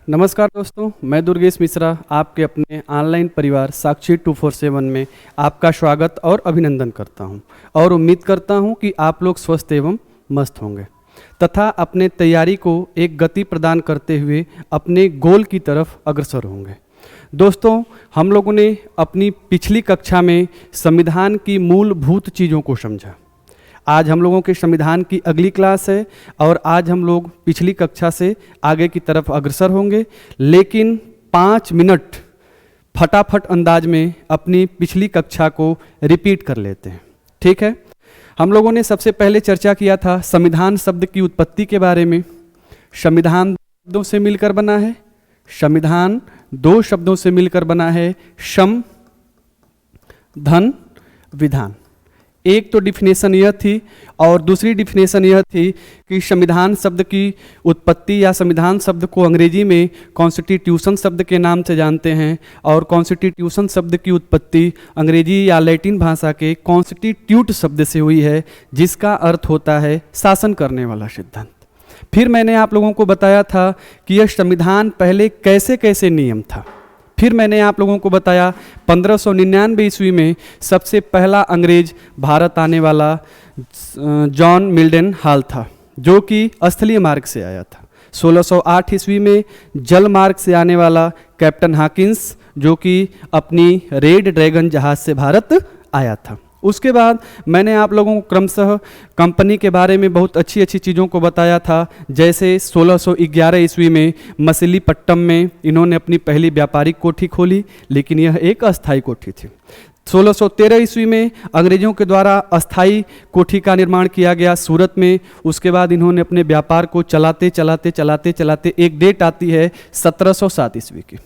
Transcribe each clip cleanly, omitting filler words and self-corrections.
नमस्कार दोस्तों, मैं दुर्गेश मिश्रा आपके अपने ऑनलाइन परिवार साक्षी 247 में आपका स्वागत और अभिनंदन करता हूं और उम्मीद करता हूं कि आप लोग स्वस्थ एवं मस्त होंगे तथा अपने तैयारी को एक गति प्रदान करते हुए अपने गोल की तरफ अग्रसर होंगे। दोस्तों, हम लोगों ने अपनी पिछली कक्षा में संविधान की मूलभूत चीज़ों को समझा। आज हम लोगों के संविधान की अगली क्लास है और आज हम लोग पिछली कक्षा से आगे की तरफ अग्रसर होंगे, लेकिन 5 मिनट फटाफट अंदाज में अपनी पिछली कक्षा को रिपीट कर लेते हैं। ठीक है, हम लोगों ने सबसे पहले चर्चा किया था संविधान शब्द की उत्पत्ति के बारे में। संविधान शब्दों से मिलकर बना है। संविधान 2 शब्दों से मिलकर बना है, सम धन विधान। एक तो डिफिनेशन यह थी और दूसरी डिफिनेशन यह थी कि संविधान शब्द की उत्पत्ति या संविधान शब्द को अंग्रेजी में कॉन्स्टिट्यूशन शब्द के नाम से जानते हैं और कॉन्स्टिट्यूशन शब्द की उत्पत्ति अंग्रेजी या लैटिन भाषा के कॉन्स्टिट्यूट शब्द से हुई है, जिसका अर्थ होता है शासन करने वाला सिद्धांत। फिर मैंने आप लोगों को बताया था कि यह संविधान पहले कैसे कैसे नियम था। फिर मैंने आप लोगों को बताया 1599 ईस्वी में सबसे पहला अंग्रेज भारत आने वाला जॉन मिल्डन हॉल था, जो कि स्थलीय मार्ग से आया था। 1608 ईस्वी में जल मार्ग से आने वाला कैप्टन हॉकिंस, जो कि अपनी रेड ड्रैगन जहाज से भारत आया था। उसके बाद मैंने आप लोगों को क्रमशः कंपनी के बारे में बहुत अच्छी अच्छी चीज़ों को बताया था। जैसे 1611 ईस्वी में मछलीपट्टनम में इन्होंने अपनी पहली व्यापारिक कोठी खोली, लेकिन यह एक अस्थायी कोठी थी। 1613 ईस्वी में अंग्रेजों के द्वारा अस्थायी कोठी का निर्माण किया गया सूरत में। उसके बाद इन्होंने अपने व्यापार को चलाते चलाते एक डेट आती है 1707 ईस्वी की।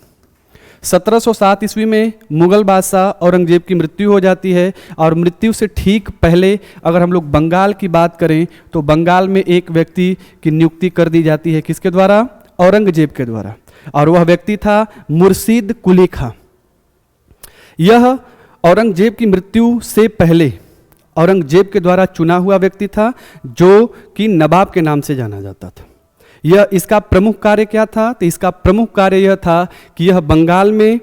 1707 ईस्वी में मुगल बादशाह औरंगजेब की मृत्यु हो जाती है और मृत्यु से ठीक पहले अगर हम लोग बंगाल की बात करें तो बंगाल में एक व्यक्ति की नियुक्ति कर दी जाती है। किसके द्वारा? औरंगजेब के द्वारा, और वह व्यक्ति था मुर्शीद कुली खां। यह औरंगजेब की मृत्यु से पहले औरंगजेब के द्वारा चुना हुआ व्यक्ति था, जो कि नवाब के नाम से जाना जाता था। यह इसका प्रमुख कार्य क्या था? तो इसका प्रमुख कार्य यह था कि यह बंगाल में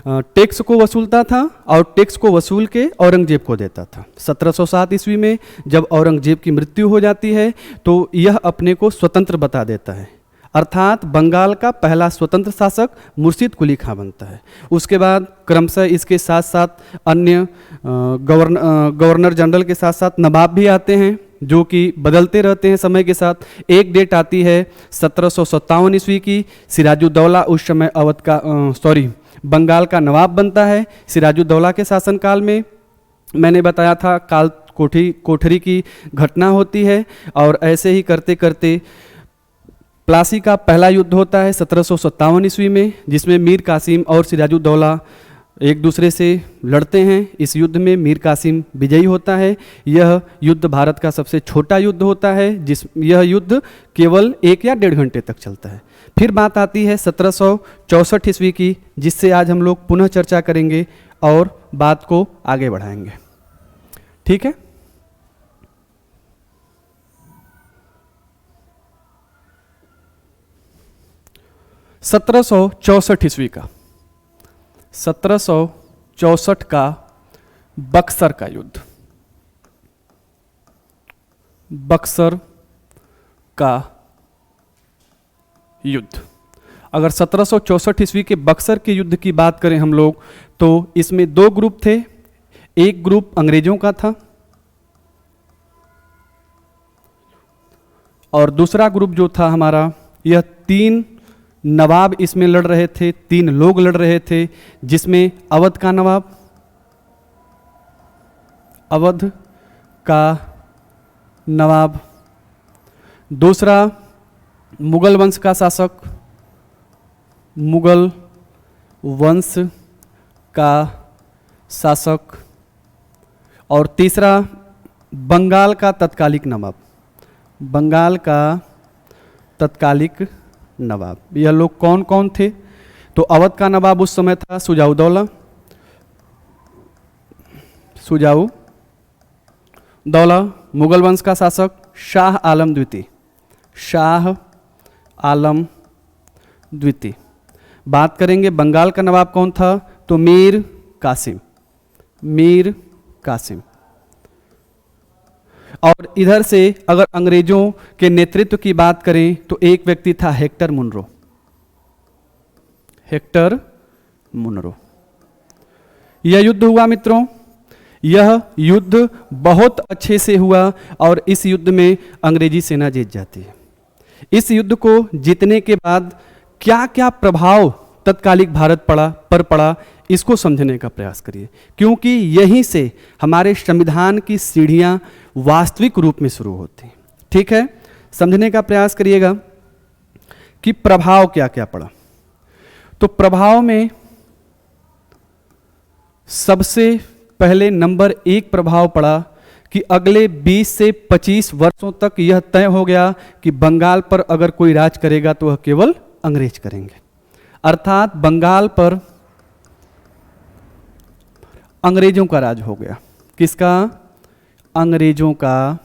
टैक्स को वसूलता था और टैक्स को वसूल के औरंगजेब को देता था। 1707 ईस्वी में जब औरंगजेब की मृत्यु हो जाती है तो यह अपने को स्वतंत्र बता देता है, अर्थात बंगाल का पहला स्वतंत्र शासक मुर्शीद कुली खां बनता है। उसके बाद क्रमशः इसके साथ साथ अन्य गवर्नर जनरल के साथ साथ नवाब भी आते हैं, जो कि बदलते रहते हैं समय के साथ। एक डेट आती है 1757 ईस्वी की। सिराजुद्दौला उस समय बंगाल का नवाब बनता है। सिराजुद्दौला के शासनकाल में मैंने बताया था काल कोठरी की घटना होती है और ऐसे ही करते करते प्लासी का पहला युद्ध होता है 1757 ईस्वी में, जिसमें मीर कासिम और सिराजुद्दौला एक दूसरे से लड़ते हैं। इस युद्ध में मीर कासिम विजयी होता है। यह युद्ध भारत का सबसे छोटा युद्ध होता है, यह युद्ध केवल 1 या 1.5 घंटे तक चलता है। फिर बात आती है 1764 ईस्वी की, जिससे आज हम लोग पुनः चर्चा करेंगे और बात को आगे बढ़ाएंगे। ठीक है, 1764 ईस्वी का 1764 का बक्सर का युद्ध। बक्सर का युद्ध, अगर 1764 ईस्वी के बक्सर के युद्ध की बात करें हम लोग, तो इसमें 2 ग्रुप थे। एक ग्रुप अंग्रेजों का था और दूसरा ग्रुप जो था हमारा, यह 3 नवाब इसमें लड़ रहे थे, 3 लोग लड़ रहे थे, जिसमें अवध का नवाब, अवध का नवाब, दूसरा मुगल वंश का शासक, मुगल वंश का शासक, और तीसरा बंगाल का तत्कालिक नवाब, बंगाल का तत्कालिक नवाब। यह लोग कौन कौन थे? तो अवध का नवाब उस समय था सुजाउद्दौला, मुगल वंश का शासक शाह आलम द्वितीय, शाह आलम द्वितीय। बात करेंगे बंगाल का नवाब कौन था, तो मीर कासिम, मीर कासिम। और इधर से अगर अंग्रेजों के नेतृत्व की बात करें तो एक व्यक्ति था हेक्टर मुनरो, हेक्टर मुनरो। यह युद्ध हुआ मित्रों, यह युद्ध बहुत अच्छे से हुआ और इस युद्ध में अंग्रेजी सेना जीत जाती है। इस युद्ध को जीतने के बाद क्या क्या प्रभाव तत्कालिक भारत पर पड़ा, इसको समझने का प्रयास करिए, क्योंकि यहीं से हमारे संविधान की सीढ़ियां वास्तविक रूप में शुरू होती हैं। ठीक है, समझने का प्रयास करिएगा कि प्रभाव क्या क्या पड़ा। तो प्रभाव में सबसे पहले नंबर 1 प्रभाव पड़ा कि अगले 20 से 25 वर्षों तक यह तय हो गया कि बंगाल पर अगर कोई राज करेगा तो वह केवल अंग्रेज करेंगे। अर्थात बंगाल पर अंग्रेजों का राज हो गया। किसका? अंग्रेजों का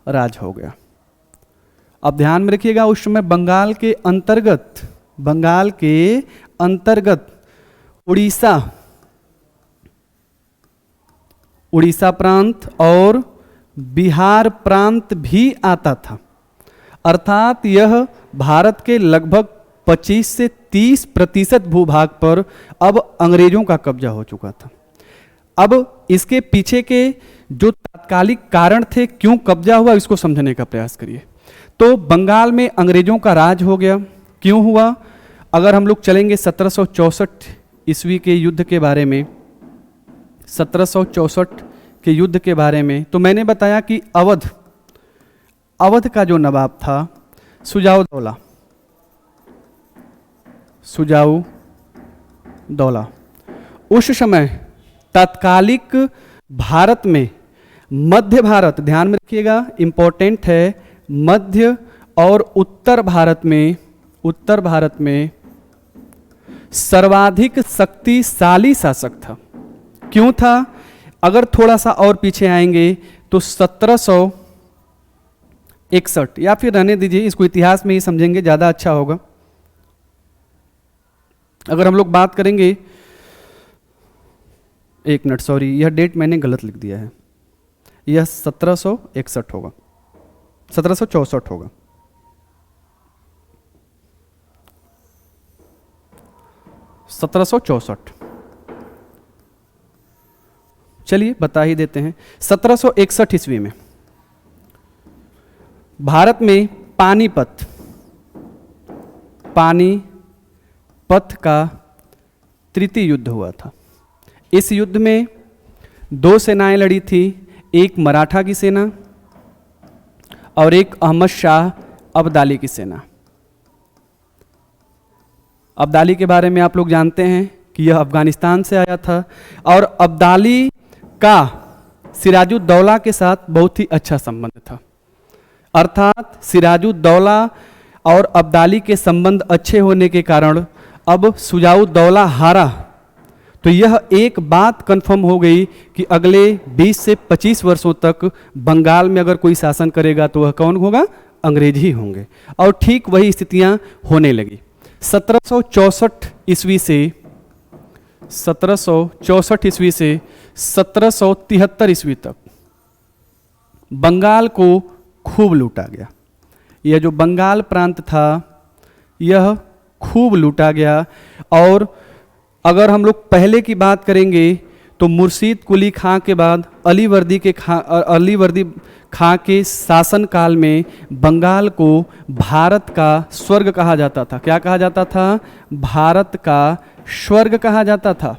राज हो गया। अब ध्यान में रखिएगा, उस समय बंगाल के अंतर्गत उड़ीसा प्रांत और बिहार प्रांत भी आता था। अर्थात यह भारत के लगभग 25 से 30% भूभाग पर अब अंग्रेजों का कब्जा हो चुका था। अब इसके पीछे के जो तात्कालिक कारण थे, क्यों कब्जा हुआ, इसको समझने का प्रयास करिए। तो बंगाल में अंग्रेजों का राज हो गया। क्यों हुआ? अगर हम लोग चलेंगे 1764 ईस्वी के युद्ध के बारे में, 1764 के युद्ध के बारे में, तो मैंने बताया कि अवध का जो नवाब था सुजाऊ दौला, उस समय तात्कालिक भारत में, मध्य भारत, ध्यान में रखिएगा इंपॉर्टेंट है, मध्य और उत्तर भारत में सर्वाधिक शक्तिशाली शासक था। क्यों था? अगर थोड़ा सा और पीछे आएंगे तो 1761, या फिर रहने दीजिए, इसको इतिहास में ही समझेंगे, ज़्यादा अच्छा होगा। अगर हम लोग बात करेंगे, एक मिनट, सॉरी, यह डेट मैंने गलत लिख दिया है, यह 1761 होगा, 1764 होगा। चलिए बता ही देते हैं। 1761 ईस्वी में भारत में पानीपत का तृतीय युद्ध हुआ था। इस युद्ध में 2 सेनाएं लड़ी थी, एक मराठा की सेना और एक अहमद शाह अब्दाली की सेना। अब्दाली के बारे में आप लोग जानते हैं कि यह अफगानिस्तान से आया था और अब्दाली का सिराजुद्दौला के साथ बहुत ही अच्छा संबंध था। अर्थात सिराजुद्दौला और अब्दाली के संबंध अच्छे होने के कारण अब सुजाउद्दौला हारा, तो यह एक बात कंफर्म हो गई कि अगले 20 से 25 वर्षों तक बंगाल में अगर कोई शासन करेगा तो वह कौन होगा? अंग्रेज ही होंगे। और ठीक वही स्थितियां होने लगी। 1764 ईस्वी से 1773 ईस्वी तक बंगाल को खूब लूटा गया। यह जो बंगाल प्रांत था यह खूब लूटा गया। और अगर हम लोग पहले की बात करेंगे तो मुर्शीद कुली खां के बाद अलीवर्दी खां के शासनकाल में बंगाल को भारत का स्वर्ग कहा जाता था। क्या कहा जाता था? भारत का स्वर्ग कहा जाता था।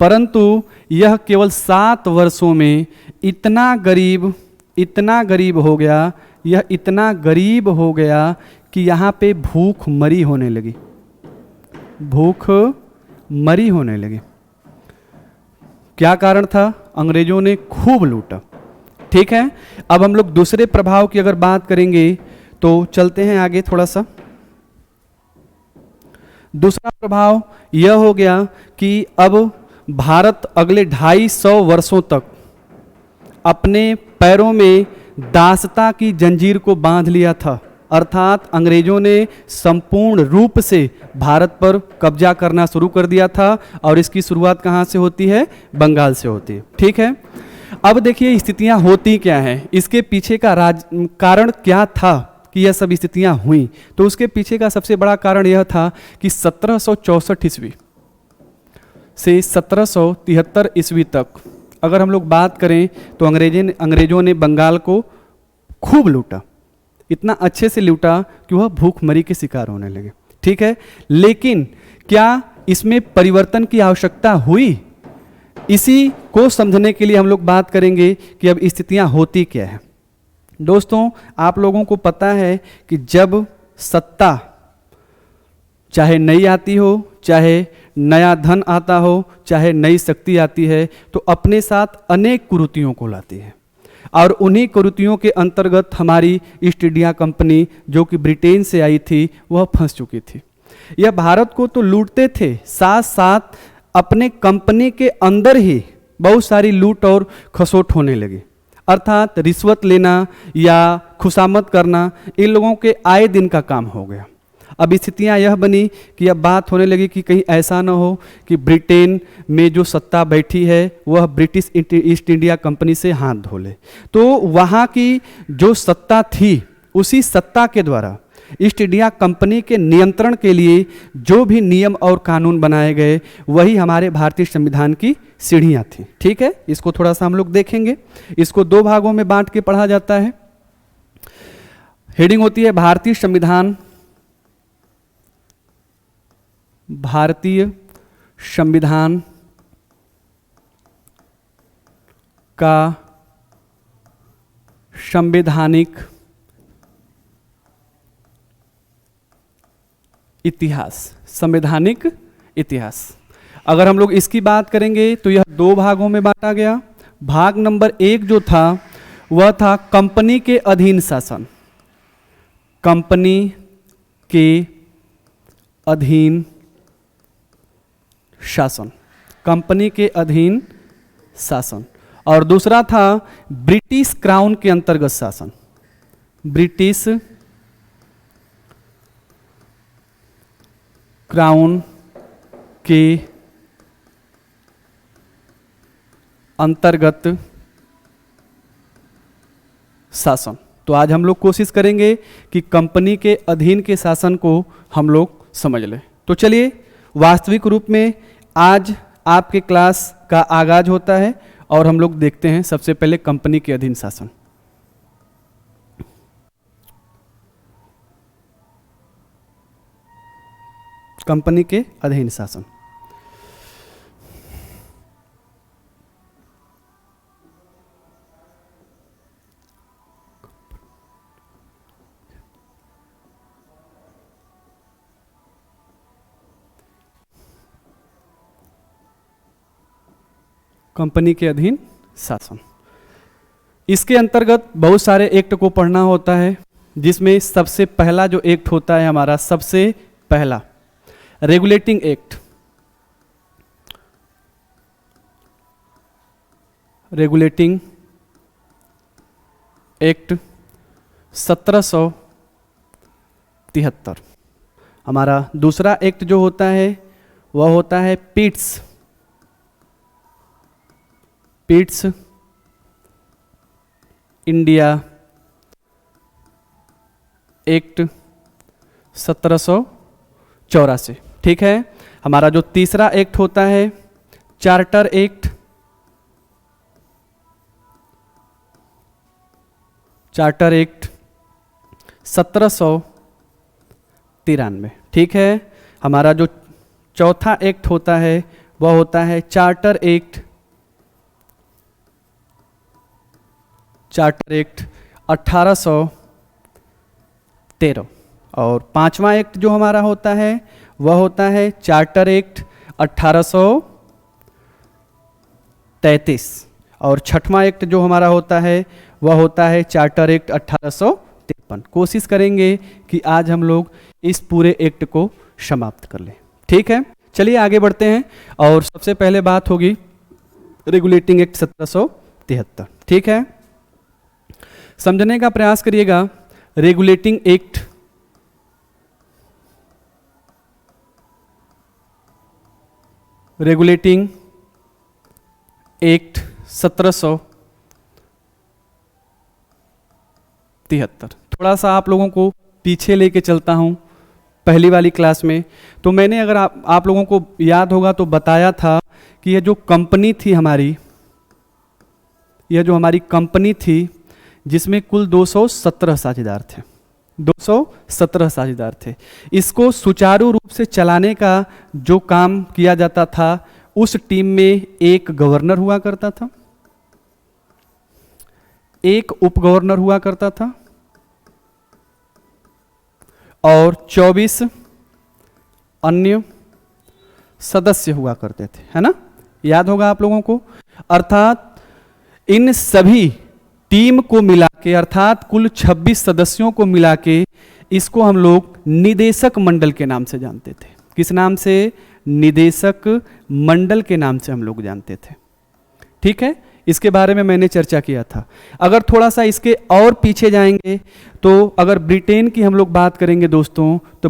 परंतु यह केवल 7 वर्षों में इतना गरीब हो गया, यह इतना गरीब हो गया कि यहाँ पे भूखमरी होने लगी। क्या कारण था? अंग्रेजों ने खूब लूटा। ठीक है, अब हम लोग दूसरे प्रभाव की अगर बात करेंगे तो चलते हैं आगे थोड़ा सा। दूसरा प्रभाव यह हो गया कि अब भारत अगले 250 वर्षों तक अपने पैरों में दासता की जंजीर को बांध लिया था। अर्थात अंग्रेजों ने संपूर्ण रूप से भारत पर कब्जा करना शुरू कर दिया था और इसकी शुरुआत कहाँ से होती है? बंगाल से होती है। ठीक है, अब देखिए स्थितियां होती क्या हैं, इसके पीछे का कारण क्या था कि यह सब स्थितियां हुई। तो उसके पीछे का सबसे बड़ा कारण यह था कि 1764 ईस्वी से 1773 ईस्वी तक अगर हम लोग बात करें तो अंग्रेजों ने बंगाल को खूब लूटा, इतना अच्छे से लूटा कि वह भूखमरी के शिकार होने लगे। ठीक है, लेकिन क्या इसमें परिवर्तन की आवश्यकता हुई? इसी को समझने के लिए हम लोग बात करेंगे कि अब स्थितियां होती क्या है। दोस्तों, आप लोगों को पता है कि जब सत्ता चाहे नई आती हो, चाहे नया धन आता हो, चाहे नई शक्ति आती है, तो अपने साथ अनेक कुरीतियों को लाती है और उन्हीं कुरीतियों के अंतर्गत हमारी ईस्ट इंडिया कंपनी जो कि ब्रिटेन से आई थी वह फंस चुकी थी। यह भारत को तो लूटते थे, साथ साथ अपने कंपनी के अंदर ही बहुत सारी लूट और खसोट होने लगी। अर्थात रिश्वत लेना या खुशामद करना इन लोगों के आए दिन का काम हो गया। अब स्थितियां यह बनी कि अब बात होने लगी कि कहीं ऐसा ना हो कि ब्रिटेन में जो सत्ता बैठी है वह ब्रिटिश ईस्ट इंडिया कंपनी से हाथ धो ले। तो वहाँ की जो सत्ता थी उसी सत्ता के द्वारा ईस्ट इंडिया कंपनी के नियंत्रण के लिए जो भी नियम और कानून बनाए गए वही हमारे भारतीय संविधान की सीढ़ियाँ थी। ठीक है, इसको थोड़ा सा हम लोग देखेंगे। इसको दो भागों में बांट के पढ़ा जाता है। हेडिंग होती है भारतीय संविधान, भारतीय संविधान का संवैधानिक इतिहास। संवैधानिक इतिहास अगर हम लोग इसकी बात करेंगे तो यह दो भागों में बांटा गया। भाग नंबर 1 जो था वह था कंपनी के अधीन शासन। कंपनी के अधीन शासन, कंपनी के अधीन शासन। और दूसरा था ब्रिटिश क्राउन के अंतर्गत शासन। ब्रिटिश क्राउन के अंतर्गत शासन। तो आज हम लोग कोशिश करेंगे कि कंपनी के अधीन के शासन को हम लोग समझ लें। तो चलिए वास्तविक रूप में आज आपके क्लास का आगाज होता है और हम लोग देखते हैं सबसे पहले कंपनी के अधीन शासन। कंपनी के अधीन शासन। कंपनी के अधीन शासन, इसके अंतर्गत बहुत सारे एक्ट को पढ़ना होता है, जिसमें सबसे पहला जो एक्ट होता है हमारा, सबसे पहला रेगुलेटिंग एक्ट। Regulating act 1773। हमारा दूसरा एक्ट जो होता है वह होता है पिट्स इंडिया एक्ट 1784। ठीक है, हमारा जो तीसरा एक्ट होता है चार्टर एक्ट। Charter act 1793। ठीक है, हमारा जो चौथा एक्ट होता है वह होता है चार्टर एक्ट 1813। और पांचवा एक्ट जो हमारा होता है वह होता है चार्टर एक्ट 1833। और छठवां एक्ट जो हमारा होता है वह होता है चार्टर एक्ट 1853। कोशिश करेंगे कि आज हम लोग इस पूरे एक्ट को समाप्त कर लें। ठीक है, चलिए आगे बढ़ते हैं और सबसे पहले बात होगी रेगुलेटिंग एक्ट 1773। ठीक है, समझने का प्रयास करिएगा। Regulating act regulating act 1773। थोड़ा सा आप लोगों को पीछे लेके चलता हूं पहली वाली क्लास में। तो मैंने अगर आप लोगों को याद होगा तो बताया था कि यह जो कंपनी थी हमारी, यह जो हमारी कंपनी थी जिसमें कुल 217 साझेदार थे, 217 साझेदार थे। इसको सुचारू रूप से चलाने का जो काम किया जाता था, उस टीम में एक गवर्नर हुआ करता था, एक उप गवर्नर हुआ करता था और 24 अन्य सदस्य हुआ करते थे, है ना? याद होगा आप लोगों को। अर्थात इन सभी टीम को मिला के, अर्थात कुल 26 सदस्यों को मिला के, इसको हम लोग निदेशक मंडल के नाम से जानते थे। किस नाम से? निदेशक मंडल के नाम से हम लोग जानते थे। ठीक है, इसके बारे में मैंने चर्चा किया था। अगर थोड़ा सा इसके और पीछे जाएंगे तो अगर ब्रिटेन की हम लोग बात करेंगे दोस्तों, तो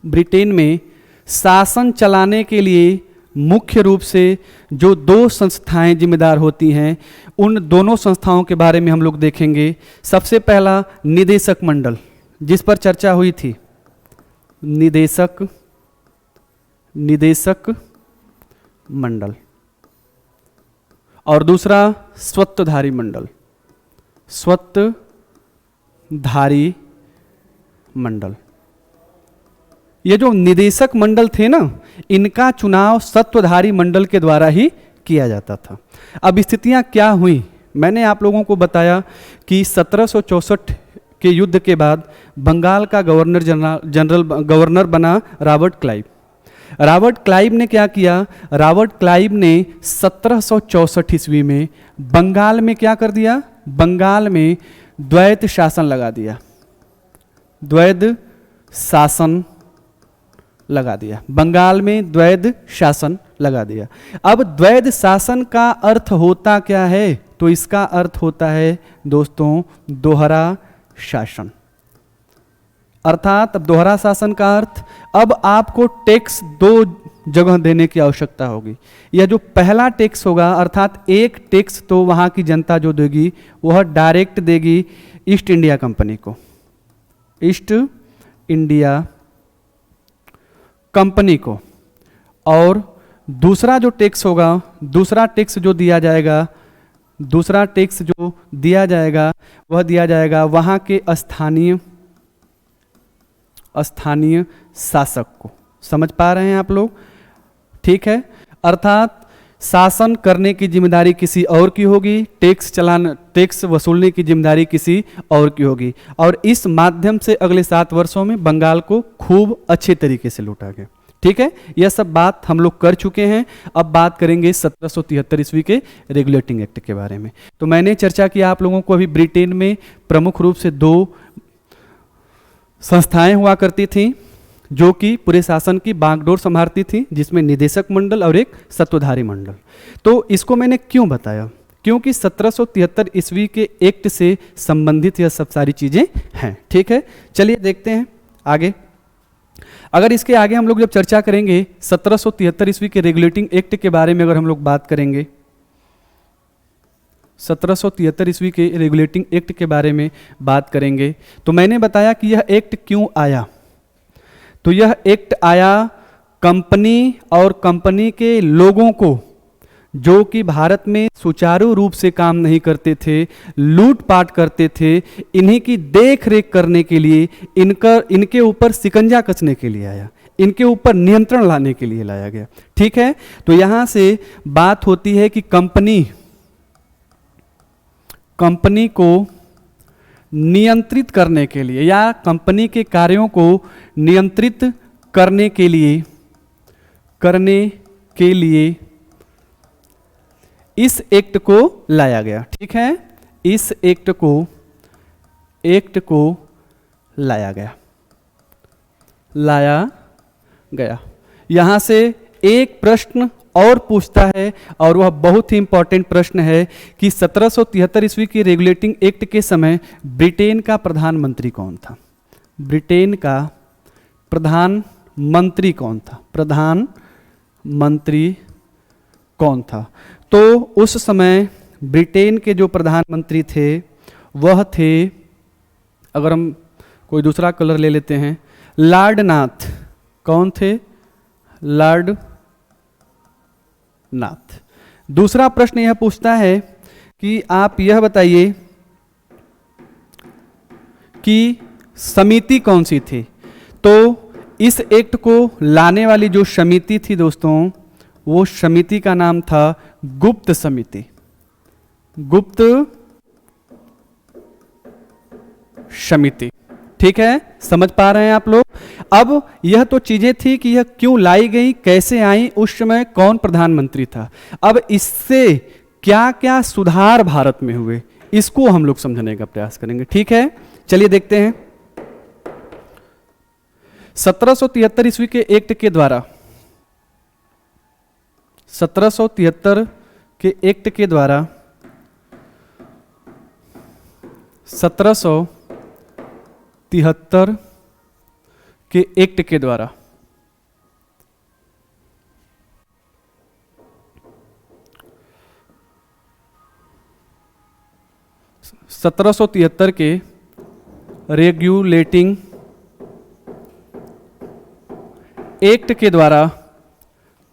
ब्रिटेन में शासन चलाने के लिए मुख्य रूप से जो दो संस्थाएं जिम्मेदार होती हैं, उन दोनों संस्थाओं के बारे में हम लोग देखेंगे। सबसे पहला निदेशक मंडल, जिस पर चर्चा हुई थी, निदेशक मंडल, और दूसरा स्वत्वधारी मंडल, स्वत्वधारी मंडल। ये जो निदेशक मंडल थे ना, इनका चुनाव सत्वधारी मंडल के द्वारा ही किया जाता था। अब स्थितियां क्या हुई, मैंने आप लोगों को बताया कि 1764 के युद्ध के बाद बंगाल का गवर्नर बना रॉबर्ट क्लाइव। रॉबर्ट क्लाइव ने क्या किया? रॉबर्ट क्लाइव ने 1764 ईस्वी में बंगाल में क्या कर दिया? बंगाल में द्वैध शासन लगा दिया, द्वैध शासन लगा दिया। बंगाल में द्वैध शासन लगा दिया। अब द्वैध शासन का अर्थ होता क्या है? तो इसका अर्थ होता है दोस्तों दोहरा शासन। अर्थात अब दोहरा शासन का अर्थ, अब आपको टैक्स दो जगह देने की आवश्यकता होगी। यह जो पहला टैक्स होगा, अर्थात एक टैक्स तो वहां की जनता जो देगी वह डायरेक्ट देगी ईस्ट इंडिया कंपनी को, ईस्ट इंडिया कंपनी को। और दूसरा जो टैक्स होगा, दूसरा टैक्स जो दिया जाएगा, दूसरा टैक्स जो दिया जाएगा वह दिया जाएगा वहां के स्थानीय शासक को। समझ पा रहे हैं आप लोग? ठीक है, अर्थात शासन करने की जिम्मेदारी किसी और की होगी, टैक्स वसूलने की जिम्मेदारी किसी और की होगी। और इस माध्यम से अगले 7 वर्षों में बंगाल को खूब अच्छे तरीके से लूटा गया। ठीक है, यह सब बात हम लोग कर चुके हैं। अब बात करेंगे 1773 ईस्वी के रेगुलेटिंग एक्ट के बारे में। तो मैंने चर्चा किया आप लोगों को, अभी ब्रिटेन में प्रमुख रूप से 2 संस्थाएं हुआ करती थी जो कि पूरे शासन की बागडोर संभालती थी, जिसमें निदेशक मंडल और एक सत्वधारी मंडल। तो इसको मैंने क्यों बताया? क्योंकि 1773 ईस्वी के एक्ट से संबंधित यह सब सारी चीजें हैं। ठीक है, चलिए देखते हैं आगे। अगर इसके आगे हम लोग जब चर्चा करेंगे 1773 ईस्वी के रेगुलेटिंग एक्ट के बारे में, अगर हम लोग बात करेंगे 1773 ईस्वी के रेगुलेटिंग एक्ट के बारे में बात करेंगे, तो मैंने बताया कि यह एक्ट क्यों आया। तो यह एक्ट आया कंपनी और कंपनी के लोगों को, जो कि भारत में सुचारू रूप से काम नहीं करते थे, लूटपाट करते थे, इन्हीं की देख रेख करने के लिए, इनके ऊपर शिकंजा कसने के लिए आया, इनके ऊपर नियंत्रण लाने के लिए लाया गया। ठीक है, तो यहां से बात होती है कि कंपनी को नियंत्रित करने के लिए या कंपनी के कार्यों को नियंत्रित करने के लिए इस एक्ट को लाया गया। ठीक है, इस एक्ट को लाया गया। यहां से एक प्रश्न और पूछता है, और वह बहुत ही इंपॉर्टेंट प्रश्न है कि 1773 ईस्वी के रेगुलेटिंग एक्ट के समय ब्रिटेन का प्रधानमंत्री कौन था? ब्रिटेन का प्रधानमंत्री कौन था? प्रधानमंत्री कौन था? तो उस समय ब्रिटेन के जो प्रधानमंत्री थे वह थे, अगर हम कोई दूसरा कलर ले लेते हैं, लॉर्ड नाथ। कौन थे? लॉर्ड नाथ। दूसरा प्रश्न यह पूछता है कि आप यह बताइए कि समिति कौन सी थी? तो इस एक्ट को लाने वाली जो समिति थी दोस्तों, वो समिति का नाम था गुप्त समिति। गुप्त समिति। ठीक है, समझ पा रहे हैं आप लोग? अब यह तो चीजें थी कि यह क्यों लाई गई, कैसे आई, उस समय कौन प्रधानमंत्री था। अब इससे क्या क्या सुधार भारत में हुए, इसको हम लोग समझने का प्रयास करेंगे। ठीक है, चलिए देखते हैं। 1773 ईस्वी के एक्ट के द्वारा 1773 के एक्ट के द्वारा 1773 के एक्ट के द्वारा 1773 के रेगुलेटिंग एक्ट के द्वारा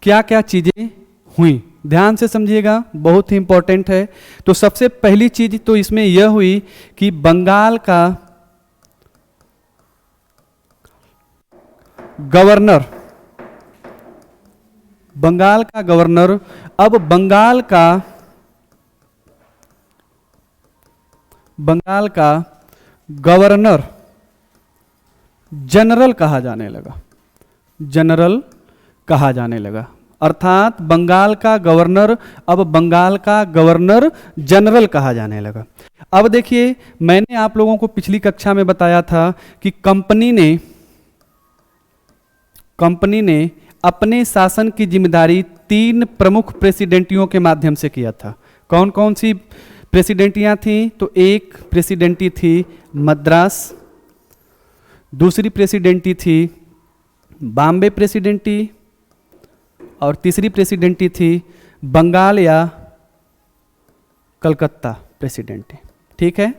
क्या क्या चीजें हुई, ध्यान से समझिएगा, बहुत ही इंपॉर्टेंट है। तो सबसे पहली चीज तो इसमें यह हुई कि बंगाल का गवर्नर, अब बंगाल का गवर्नर जनरल कहा जाने लगा। अर्थात बंगाल का गवर्नर अब बंगाल का गवर्नर जनरल कहा जाने लगा। अब देखिए, मैंने आप लोगों को पिछली कक्षा में बताया था कि कंपनी ने अपने शासन की जिम्मेदारी 3 प्रमुख प्रेसिडेंटियों के माध्यम से किया था। कौन कौन सी प्रेसिडेंटियां थी? तो एक प्रेसिडेंटी थी मद्रास, दूसरी प्रेसिडेंटी थी बॉम्बे प्रेसिडेंटी, और तीसरी प्रेसिडेंटी थी बंगाल या कलकत्ता प्रेसिडेंटी। ठीक है,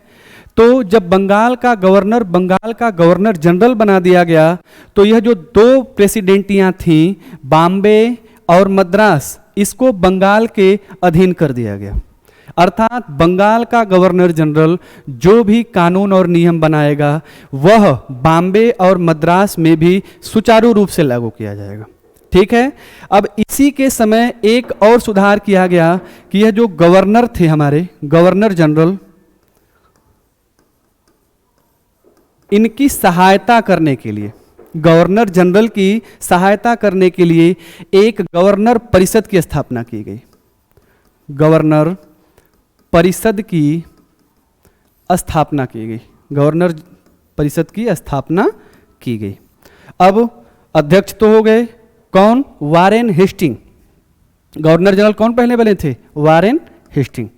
तो जब बंगाल का गवर्नर जनरल बना दिया गया, तो यह जो 2 प्रेसिडेंटियां थीं बॉम्बे और मद्रास, इसको बंगाल के अधीन कर दिया गया। अर्थात बंगाल का गवर्नर जनरल जो भी कानून और नियम बनाएगा वह बॉम्बे और मद्रास में भी सुचारू रूप से लागू किया जाएगा। ठीक है, अब इसी के समय एक और सुधार किया गया कि यह जो गवर्नर थे, हमारे गवर्नर जनरल, इनकी सहायता करने के लिए, गवर्नर जनरल की सहायता करने के लिए एक गवर्नर परिषद की स्थापना की गई। गवर्नर परिषद की स्थापना की गई। गवर्नर परिषद की स्थापना की गई। अब अध्यक्ष तो हो गए कौन? Warren Hasting. गवर्नर जनरल कौन पहले बने थे? Warren Hasting.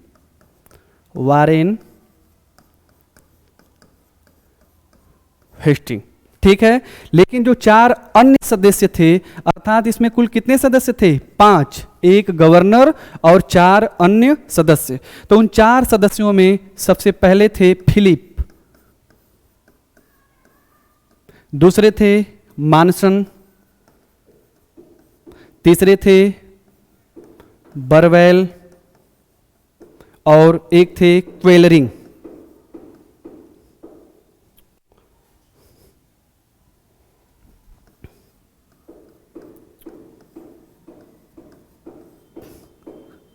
ठीक है, लेकिन जो 4 अन्य सदस्य थे, अर्थात इसमें कुल कितने सदस्य थे? 5, एक गवर्नर और 4 अन्य सदस्य। तो उन 4 सदस्यों में सबसे पहले थे फिलिप, दूसरे थे मानसन, तीसरे थे बरवेल, और एक थे क्वेलरिंग।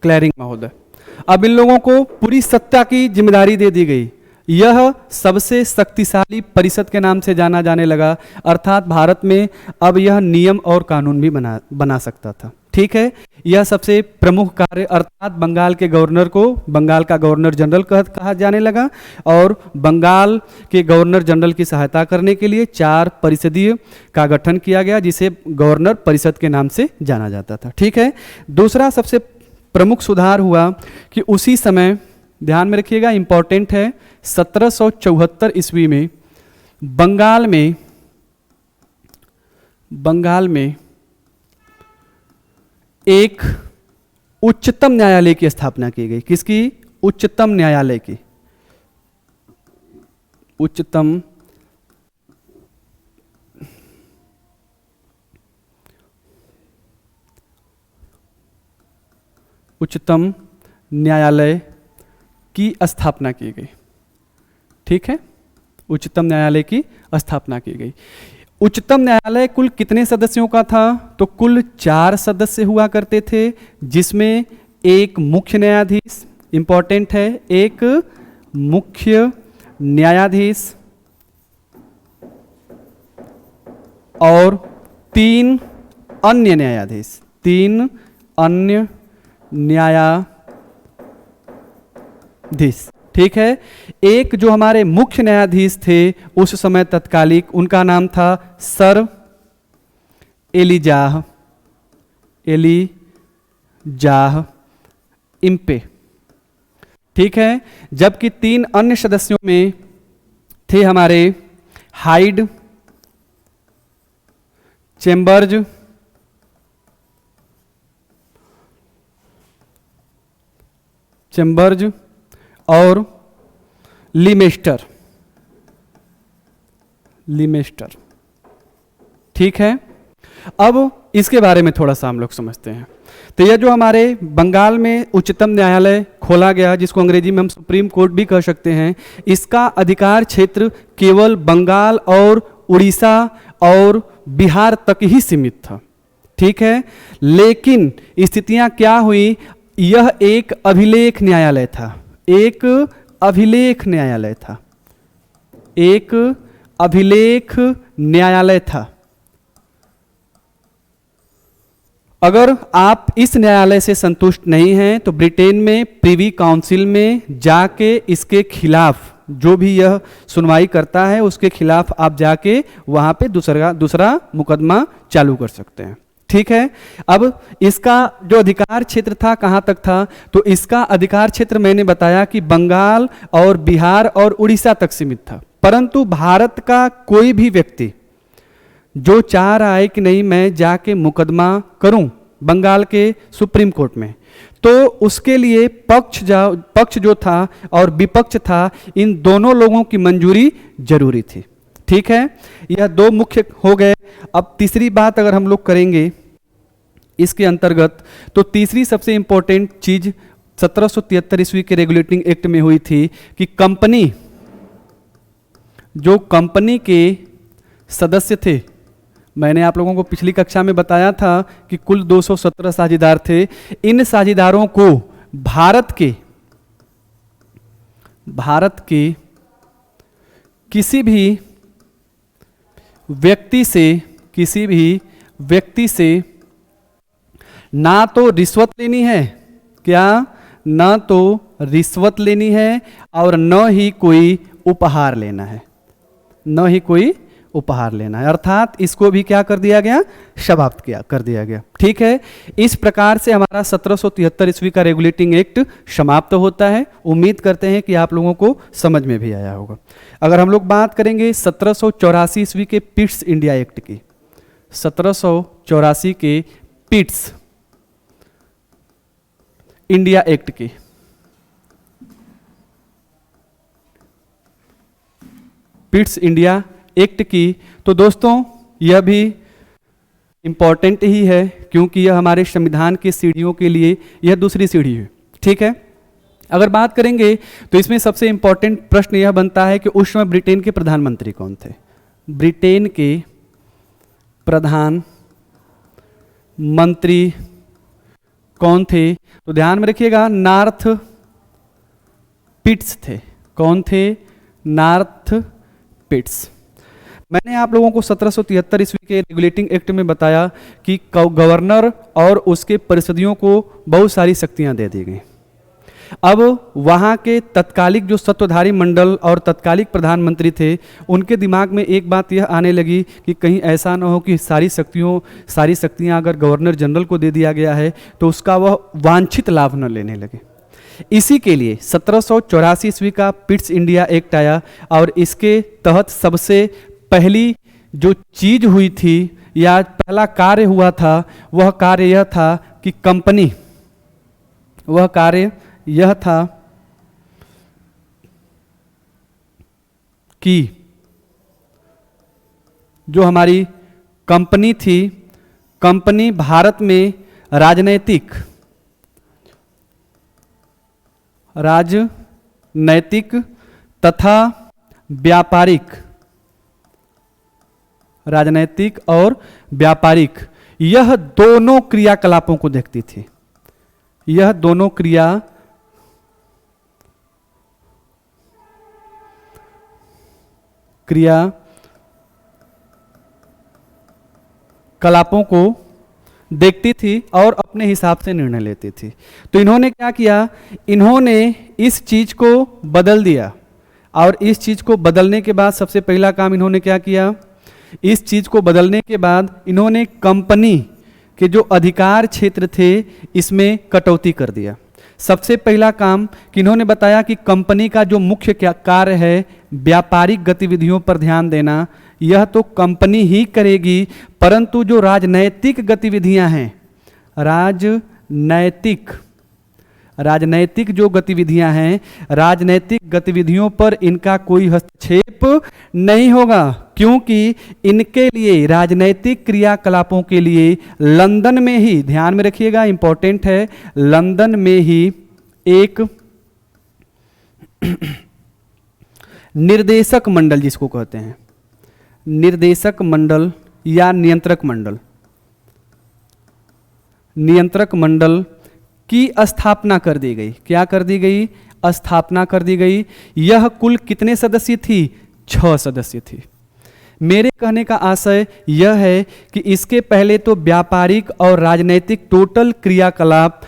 क्लैरिंग महोदय। अब इन लोगों को पूरी सत्ता की जिम्मेदारी दे दी गई। यह सबसे शक्तिशाली परिषद के नाम से जाना जाने लगा। अर्थात भारत में अब यह नियम और कानून भी बना सकता था। ठीक है, यह सबसे प्रमुख कार्य अर्थात बंगाल के गवर्नर को बंगाल का गवर्नर जनरल कहा जाने लगा और बंगाल के गवर्नर जनरल की सहायता करने के लिए 4 परिषदीय का गठन किया गया, जिसे गवर्नर परिषद के नाम से जाना जाता था। ठीक है। दूसरा सबसे प्रमुख सुधार हुआ कि उसी समय, ध्यान में रखिएगा, इंपॉर्टेंट है, 1774 ईस्वी में बंगाल में एक उच्चतम न्यायालय की स्थापना की गई। किसकी? उच्चतम न्यायालय की। उच्चतम न्यायालय की स्थापना की गई। ठीक है, उच्चतम न्यायालय की स्थापना की गई। उच्चतम न्यायालय कुल कितने सदस्यों का था? तो कुल 4 सदस्य हुआ करते थे, जिसमें एक मुख्य न्यायाधीश, इंपॉर्टेंट है, एक मुख्य न्यायाधीश और 3 अन्य न्यायाधीश। 3 अन्य न्यायाधीश। ठीक है। एक जो हमारे मुख्य न्यायाधीश थे उस समय तत्कालिक, उनका नाम था सर एलिजाह इम्पे। ठीक है। जबकि 3 अन्य सदस्यों में थे हमारे हाइड, चेम्बर्ज और लीमेस्टर। ठीक है। अब इसके बारे में थोड़ा सा हम लोग समझते हैं। तो यह जो हमारे बंगाल में उच्चतम न्यायालय खोला गया, जिसको अंग्रेजी में हम सुप्रीम कोर्ट भी कह सकते हैं, इसका अधिकार क्षेत्र केवल बंगाल और उड़ीसा और बिहार तक ही सीमित था। ठीक है। लेकिन स्थितियां क्या हुई? यह एक अभिलेख न्यायालय था। एक अभिलेख न्यायालय था। अगर आप इस न्यायालय से संतुष्ट नहीं हैं तो ब्रिटेन में प्रिवी काउंसिल में जाके इसके खिलाफ, जो भी यह सुनवाई करता है उसके खिलाफ आप जाके वहां पे दूसरा मुकदमा चालू कर सकते हैं। ठीक है। अब इसका जो अधिकार क्षेत्र था कहां तक था? तो इसका अधिकार क्षेत्र मैंने बताया कि बंगाल और बिहार और उड़ीसा तक सीमित था। परंतु भारत का कोई भी व्यक्ति जो चाह रहा है कि नहीं मैं जाके मुकदमा करूं बंगाल के सुप्रीम कोर्ट में, तो उसके लिए पक्ष जो था और विपक्ष था, इन दोनों लोगों की मंजूरी जरूरी थी। ठीक है। यह 2 मुख्य हो गए। अब तीसरी बात अगर हम लोग करेंगे इसके अंतर्गत, तो तीसरी सबसे इंपॉर्टेंट चीज 1773 ईस्वी के रेगुलेटिंग एक्ट में हुई थी कि कंपनी के सदस्य थे, मैंने आप लोगों को पिछली कक्षा में बताया था कि कुल 217 साझेदार थे। इन साझेदारों को भारत के किसी भी व्यक्ति से ना तो रिश्वत लेनी है, ना तो रिश्वत लेनी है और न ही कोई उपहार लेना है, अर्थात इसको भी क्या कर दिया गया? समाप्त कर दिया गया। ठीक है। इस प्रकार से हमारा 1773 ईस्वी का रेगुलेटिंग एक्ट समाप्त होता है। उम्मीद करते हैं कि आप लोगों को समझ में भी आया होगा। अगर हम लोग बात करेंगे 1784 ईस्वी के पिट्स इंडिया एक्ट की, 1784 के पिट्स इंडिया एक्ट की, पिट्स इंडिया एक्ट की, तो दोस्तों यह भी इंपॉर्टेंट ही है क्योंकि यह हमारे संविधान की सीढ़ियों के लिए यह दूसरी सीढ़ी है। ठीक है। अगर बात करेंगे तो इसमें सबसे इंपॉर्टेंट प्रश्न यह बनता है कि उस समय ब्रिटेन के प्रधानमंत्री कौन थे? ब्रिटेन के प्रधानमंत्री कौन थे? तो ध्यान में रखिएगा, नॉर्थ पिट्स थे। कौन थे? नॉर्थ पिट्स। मैंने आप लोगों को 1773 ईस्वी के रेगुलेटिंग एक्ट में बताया कि गवर्नर और उसके परिषदियों को बहुत सारी शक्तियां दे दी गई। अब वहाँ के तत्कालिक जो सत्वधारी मंडल और तत्कालिक प्रधानमंत्री थे, उनके दिमाग में एक बात यह आने लगी कि कहीं ऐसा न हो कि सारी शक्तियाँ अगर गवर्नर जनरल को दे दिया गया है तो उसका वह वांछित लाभ न लेने लगे। इसी के लिए 1784 ईस्वी का पिट्स इंडिया एक्ट आया और इसके तहत सबसे पहली जो चीज हुई थी या पहला कार्य हुआ था वह कार्य यह था कि जो हमारी कंपनी थी, कंपनी भारत में राजनैतिक तथा राजनैतिक और व्यापारिक यह दोनों क्रियाकलापों को देखती थी। यह दोनों क्रियाकलापों को देखती थी और अपने हिसाब से निर्णय लेती थी। तो इन्होंने क्या किया, इन्होंने इस चीज को बदल दिया और इस चीज को बदलने के बाद सबसे पहला काम इन्होंने क्या किया, इस चीज को बदलने के बाद इन्होंने कंपनी के जो अधिकार क्षेत्र थे इसमें कटौती कर दिया। सबसे पहला काम कि इन्होंने बताया कि कंपनी का जो मुख्य कार्य है व्यापारिक गतिविधियों पर ध्यान देना, यह तो कंपनी ही करेगी, परंतु जो राजनैतिक गतिविधियां हैं, राजनैतिक जो गतिविधियां हैं, राजनैतिक गतिविधियों पर इनका कोई हस्तक्षेप नहीं होगा, क्योंकि इनके लिए राजनैतिक क्रियाकलापों के लिए लंदन में ही, ध्यान में रखिएगा इंपॉर्टेंट है, लंदन में ही एक निर्देशक मंडल जिसको कहते हैं, निर्देशक मंडल या नियंत्रक मंडल की स्थापना कर दी गई। क्या कर दी गई? स्थापना कर दी गई। यह कुल कितने सदस्य थी? 6 सदस्य थी। मेरे कहने का आशय यह है कि इसके पहले तो व्यापारिक और राजनैतिक टोटल क्रियाकलाप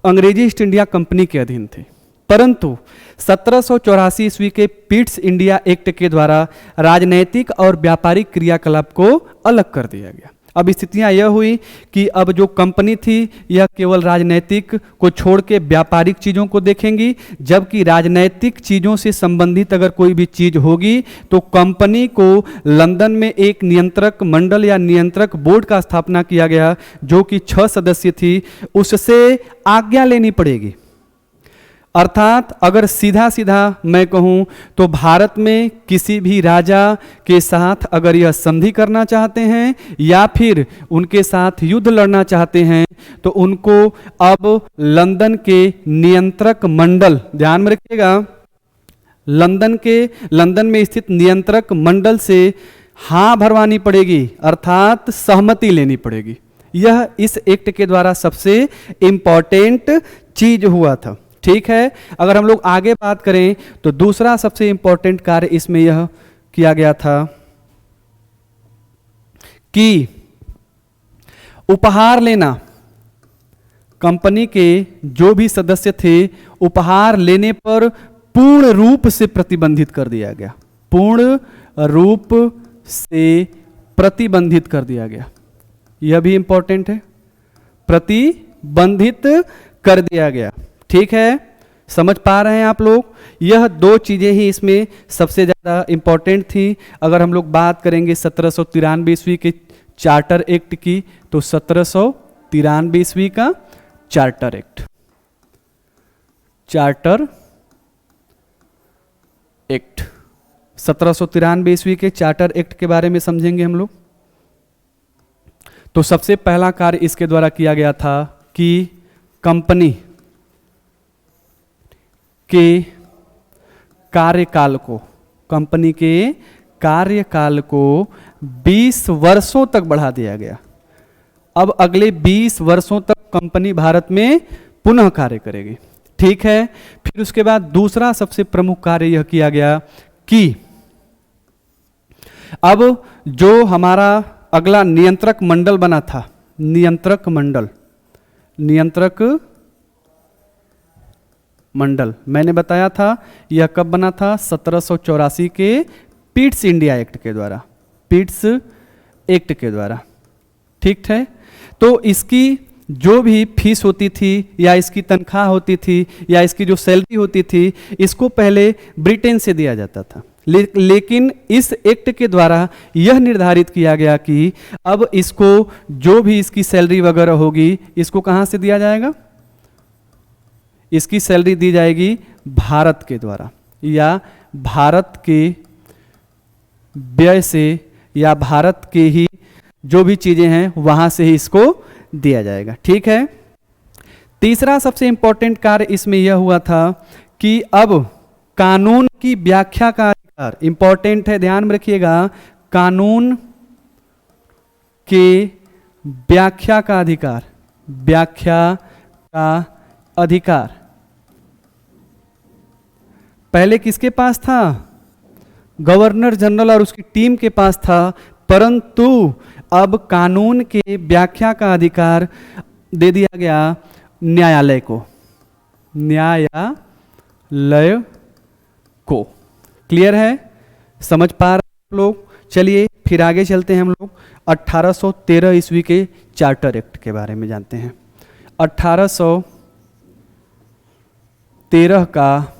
अंग्रेजी ईस्ट इंडिया कंपनी के अधीन थे, परंतु 1784 ईस्वी के पिट्स इंडिया एक्ट के द्वारा राजनैतिक और व्यापारिक क्रियाकलाप को अलग कर दिया गया। अब स्थितियां यह हुई कि अब जो कंपनी थी यह केवल राजनैतिक को छोड़ के व्यापारिक चीज़ों को देखेंगी, जबकि राजनैतिक चीज़ों से संबंधित अगर कोई भी चीज़ होगी तो कंपनी को लंदन में एक नियंत्रक मंडल या नियंत्रक बोर्ड का स्थापना किया गया जो कि 6 सदस्य थी, उससे आज्ञा लेनी पड़ेगी। अर्थात अगर सीधा सीधा मैं कहूं तो भारत में किसी भी राजा के साथ अगर यह संधि करना चाहते हैं या फिर उनके साथ युद्ध लड़ना चाहते हैं तो उनको अब लंदन के नियंत्रक मंडल, ध्यान में रखिएगा, लंदन में स्थित नियंत्रक मंडल से हाँ भरवानी पड़ेगी, अर्थात सहमति लेनी पड़ेगी। यह इस एक्ट के द्वारा सबसे इंपॉर्टेंट चीज हुआ था। ठीक है, अगर हम लोग आगे बात करें तो दूसरा सबसे इंपॉर्टेंट कार्य इसमें यह किया गया था कि उपहार लेना, कंपनी के जो भी सदस्य थे उपहार लेने पर पूर्ण रूप से प्रतिबंधित कर दिया गया, पूर्ण रूप से प्रतिबंधित कर दिया गया। यह भी इंपॉर्टेंट है, प्रतिबंधित कर दिया गया। ठीक है, समझ पा रहे हैं आप लोग? यह 2 चीजें ही इसमें सबसे ज्यादा इंपॉर्टेंट थी। अगर हम लोग बात करेंगे 1793 ईस्वी के चार्टर एक्ट की तो 1793 ईस्वी का चार्टर एक्ट, चार्टर एक्ट 1793 ईस्वी के चार्टर एक्ट के बारे में समझेंगे हम लोग। तो सबसे पहला कार्य इसके द्वारा किया गया था कि कंपनी के कार्यकाल को, कंपनी के कार्यकाल को 20 वर्षों तक बढ़ा दिया गया। अब अगले 20 वर्षों तक कंपनी भारत में पुनः कार्य करेगी। ठीक है, फिर उसके बाद दूसरा सबसे प्रमुख कार्य यह किया गया कि अब जो हमारा अगला नियंत्रक मंडल बना था, नियंत्रक मंडल, नियंत्रक मंडल मैंने बताया था यह कब बना था, 1784 के पिट्स इंडिया एक्ट के द्वारा, पिट्स एक्ट के द्वारा। ठीक है, तो इसकी जो भी फीस होती थी या इसकी तनख्वाह होती थी या इसकी जो सैलरी होती थी, इसको पहले ब्रिटेन से दिया जाता था। लेकिन इस एक्ट के द्वारा यह निर्धारित किया गया कि अब इसको जो भी इसकी सैलरी वगैरह होगी, इसको कहाँ से दिया जाएगा, इसकी सैलरी दी जाएगी भारत के द्वारा या भारत के व्यय से या भारत के ही जो भी चीजें हैं वहां से ही इसको दिया जाएगा। ठीक है, तीसरा सबसे इंपॉर्टेंट कार्य इसमें यह हुआ था कि अब कानून की व्याख्या का अधिकार, इंपॉर्टेंट है, ध्यान में रखिएगा, कानून के व्याख्या का अधिकार, व्याख्या का अधिकार पहले किसके पास था, गवर्नर जनरल और उसकी टीम के पास था, परंतु अब कानून के व्याख्या का अधिकार दे दिया गया न्यायालय को, न्यायालय को। क्लियर है, समझ पा रहे हैं लोग? चलिए फिर आगे चलते हैं हम लोग 1813 ईस्वी के चार्टर एक्ट के बारे में जानते हैं। 1813 का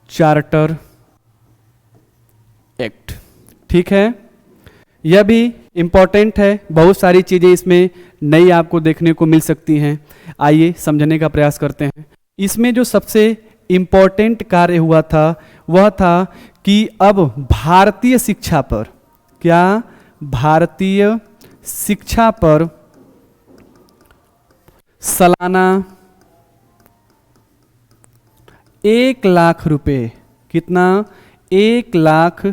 चार्टर एक्ट, ठीक है, यह भी इंपॉर्टेंट है, बहुत सारी चीजें इसमें नई आपको देखने को मिल सकती हैं। आइए समझने का प्रयास करते हैं। इसमें जो सबसे इंपॉर्टेंट कार्य हुआ था वह था कि अब भारतीय शिक्षा पर, क्या भारतीय शिक्षा पर सालाना 1 लाख रुपए, कितना, 1 लाख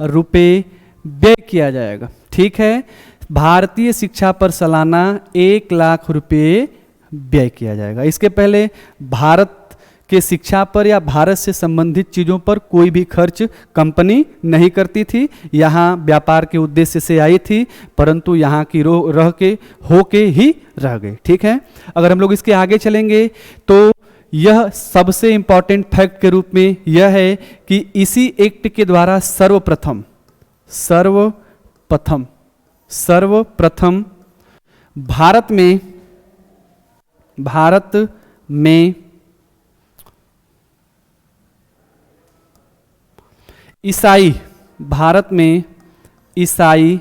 रुपए व्यय किया जाएगा। ठीक है, भारतीय शिक्षा पर सालाना 1 लाख रुपए व्यय किया जाएगा। इसके पहले भारत के शिक्षा पर या भारत से संबंधित चीज़ों पर कोई भी खर्च कंपनी नहीं करती थी। यहाँ व्यापार के उद्देश्य से आई थी, परंतु यहाँ की रह के होके ही रह गई। ठीक है, अगर हम लोग इसके आगे चलेंगे तो यह सबसे इंपॉर्टेंट फैक्ट के रूप में यह है कि इसी एक्ट के द्वारा सर्वप्रथम भारत में ईसाई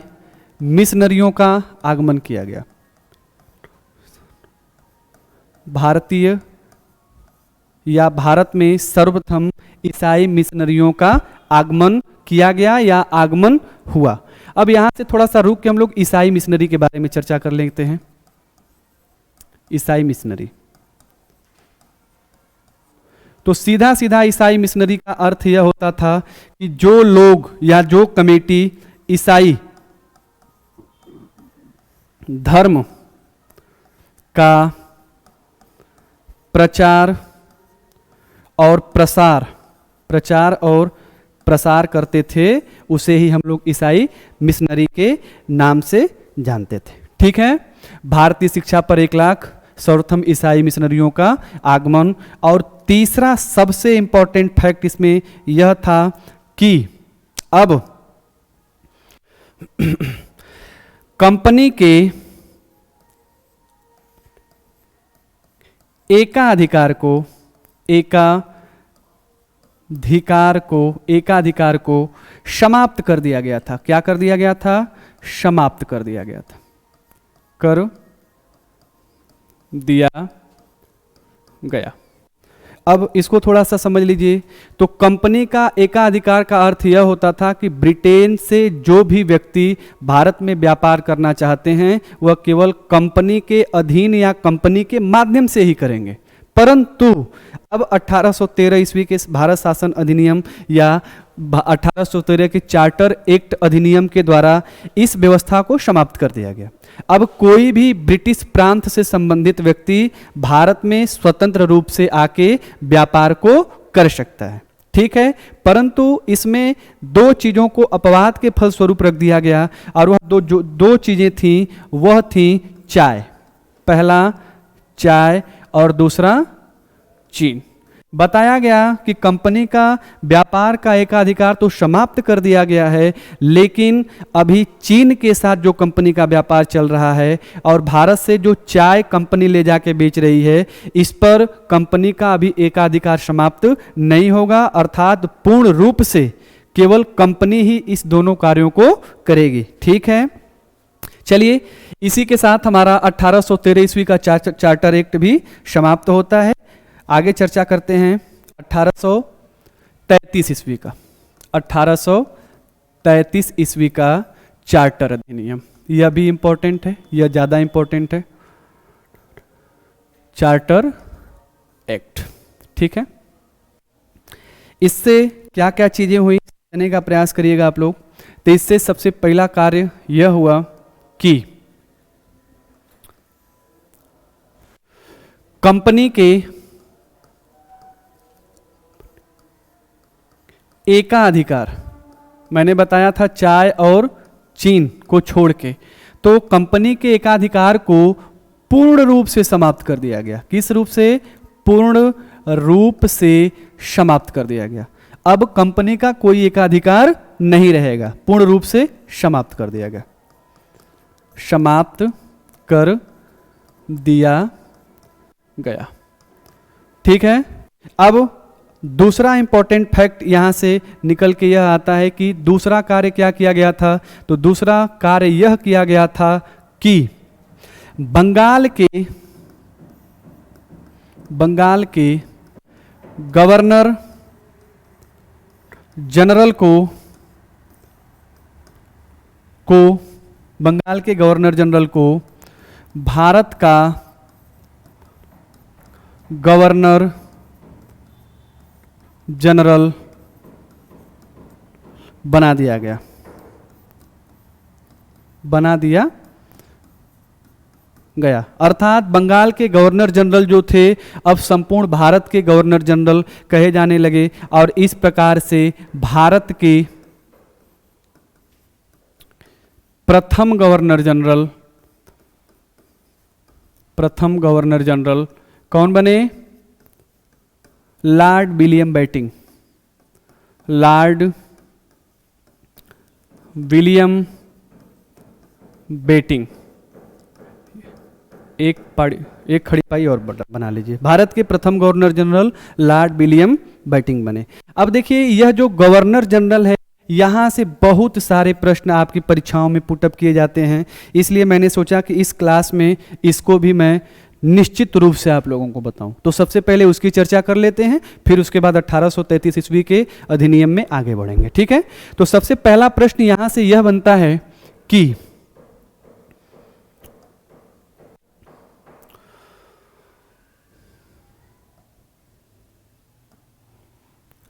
मिशनरियों का आगमन किया गया। भारत में सर्वप्रथम ईसाई मिशनरियों का आगमन किया गया या आगमन हुआ। अब यहां से थोड़ा सा रुक के हम लोग ईसाई मिशनरी के बारे में चर्चा कर लेते हैं। ईसाई मिशनरी, तो सीधा सीधा ईसाई मिशनरी का अर्थ यह होता था कि जो लोग या जो कमेटी ईसाई धर्म का प्रचार और प्रसार करते थे, उसे ही हम लोग ईसाई मिशनरी के नाम से जानते थे। ठीक है, भारतीय शिक्षा पर 1 लाख, सर्वप्रथम ईसाई मिशनरियों का आगमन, और तीसरा सबसे इंपॉर्टेंट फैक्ट इसमें यह था कि अब कंपनी के एकाधिकार को समाप्त कर दिया गया था। क्या कर दिया गया था? समाप्त कर दिया गया था, कर दिया गया। अब इसको थोड़ा सा समझ लीजिए। तो कंपनी का एकाधिकार का अर्थ यह होता था कि ब्रिटेन से जो भी व्यक्ति भारत में व्यापार करना चाहते हैं वह केवल कंपनी के अधीन या कंपनी के माध्यम से ही करेंगे। परंतु अब 1813 ईस्वी के भारत शासन अधिनियम या 1813 के चार्टर एक्ट अधिनियम के द्वारा इस व्यवस्था को समाप्त कर दिया गया। अब कोई भी ब्रिटिश प्रांत से संबंधित व्यक्ति भारत में स्वतंत्र रूप से आके व्यापार को कर सकता है। ठीक है। परंतु इसमें दो चीजों को अपवाद के फलस्वरूप रख दिया गया और वह दो चीजें थी, वह थी चाय, पहला चाय और दूसरा चीन। बताया गया कि कंपनी का व्यापार का एकाधिकार तो समाप्त कर दिया गया है, लेकिन अभी चीन के साथ जो कंपनी का व्यापार चल रहा है और भारत से जो चाय कंपनी ले जाके बेच रही है, इस पर कंपनी का अभी एकाधिकार समाप्त नहीं होगा, अर्थात पूर्ण रूप से केवल कंपनी ही इस दोनों कार्यों को करेगी। ठीक है, चलिए इसी के साथ हमारा 1813 ईस्वी का चार्टर एक्ट भी समाप्त होता है। आगे चर्चा करते हैं 1833 ईस्वी का। 1833 ईस्वी का चार्टर अधिनियम, यह भी इंपॉर्टेंट है, यह ज़्यादा इंपॉर्टेंट है, चार्टर एक्ट। ठीक है, इससे क्या क्या चीज़ें हुई जानने का प्रयास करिएगा आप लोग। तो इससे सबसे पहला कार्य यह हुआ कि कंपनी के एकाधिकार, मैंने बताया था चाय और चीन को छोड़ के, तो कंपनी के एकाधिकार को पूर्ण रूप से समाप्त कर दिया गया। किस रूप से? पूर्ण रूप से समाप्त कर दिया गया। अब कंपनी का कोई एकाधिकार नहीं रहेगा, पूर्ण रूप से समाप्त कर दिया गया, समाप्त कर दिया गया। ठीक है, अब दूसरा इंपॉर्टेंट फैक्ट यहां से निकल के यह आता है कि दूसरा कार्य क्या किया गया था। तो दूसरा कार्य यह किया गया था कि बंगाल के गवर्नर जनरल को बंगाल के गवर्नर जनरल को भारत का गवर्नर जनरल बना दिया गया, अर्थात बंगाल के गवर्नर जनरल जो थे अब संपूर्ण भारत के गवर्नर जनरल कहे जाने लगे और इस प्रकार से भारत के प्रथम गवर्नर जनरल कौन बने? Lord William Bentinck. Lord William Bentinck, एक खड़ी पाई और बना लीजिए। भारत के प्रथम governor general Lord William Bentinck बने। अब देखिए, यह जो गवर्नर जनरल है, यहाँ से बहुत सारे प्रश्न आपकी परीक्षाओं में पुटअप किए जाते हैं, इसलिए मैंने सोचा कि इस क्लास में इसको भी मैं निश्चित रूप से आप लोगों को बताऊं। तो सबसे पहले उसकी चर्चा कर लेते हैं, फिर उसके बाद 1833 ईस्वी के अधिनियम में आगे बढ़ेंगे। ठीक है, तो सबसे पहला प्रश्न यहां से यह बनता है कि